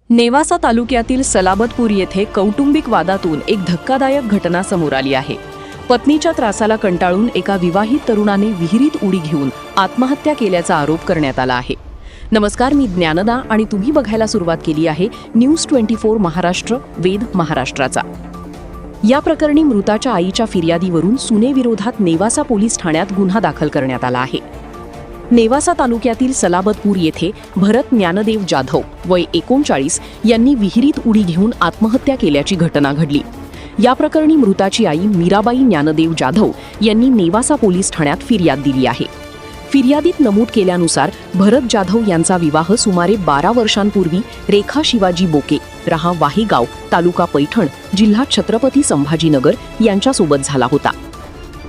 नेवासा तालुक्यातील सलाबतपूर येथे कौटुंबिक वादातून एक धक्कादायक घटना समोर आली आहे। पत्नीच्या त्रासाला कंटाळून एका विवाहित तरुणाने विहिरीत उडी घेऊन आत्महत्या केल्याचा आरोप करण्यात आला आहे। नमस्कार, मी ज्ञानदा आणि तुम्ही बघायला सुरुवात केली आहे न्यूज 24 महाराष्ट्र वेद महाराष्ट्राचा। या प्रकरणी मृताच्या आईच्या फिर्यादीवरून सुनेविरोधात नेवासा पोलीस ठाण्यात गुन्हा दाखल करण्यात आला आहे। नेवासा तालुक्यातील सलाबतपूर येथे भरत ज्ञानदेव जाधव वय 39 यांनी विहिरीत उडी घेऊन आत्महत्या केल्याची घटना घडली। या प्रकरणी मृताची आई मीराबाई ज्ञानदेव जाधव यांनी नेवासा पोलीस ठाण्यात फिर्याद दिली आहे। फिर्यादीत नमूद केल्यानुसार भरत जाधव यांचा विवाह सुमारे 12 वर्षांपूर्वी रेखा शिवाजी बोके रहा वाहेगाव तालुका पैठण जिल्हा छत्रपती संभाजीनगर यांच्यासोबत झाला होता।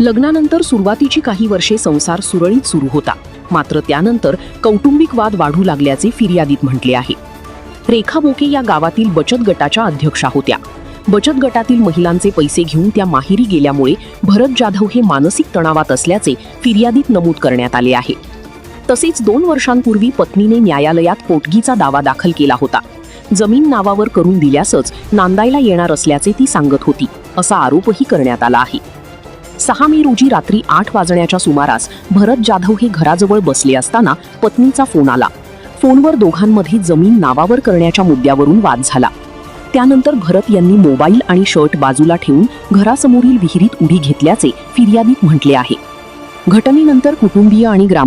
लग्नानंतर सुरुवातीची काही वर्षे संसार सुरळीत सुरू होता, मात्र त्यानंतर कौटुंबिक वाद वाढू लागल्याचे फिर्यादीत म्हटले आहे। रेखा बोके या गावातील बचत गटाच्या अध्यक्षा होत्या। बचत गटातील महिलांचे पैसे घेऊन त्या माहेरी गेल्यामुळे भरत जाधव हे मानसिक तणावात असल्याचे फिर्यादीत नमूद करण्यात आले आहे। तसेच 2 वर्षांपूर्वी पत्नीने न्यायालयात पोटगीचा दावा दाखल केला होता। जमीन नावावर करून दिल्यासच नांदायला येणार असल्याचे ती सांगत होती, असा आरोपही करण्यात आला आहे। 6 मे रोजी रात्री 8 वाजण्याच्या सुमारास भरत जाधव हे घराजवळ बसले असताना पत्नीचा फोन आला। फोनवर दोघांमध्ये जमीन नावावर करण्याच्या मुद्द्यावरून वाद झाला। त्यानंतर भरत यांनी मोबाईल आणि शर्ट बाजूला ठेवून घरासमोरील विहिरीत उडी घेतल्याचे फिर्यादीत म्हटले आहे। घटनेनंतर कुटुंबीय आणि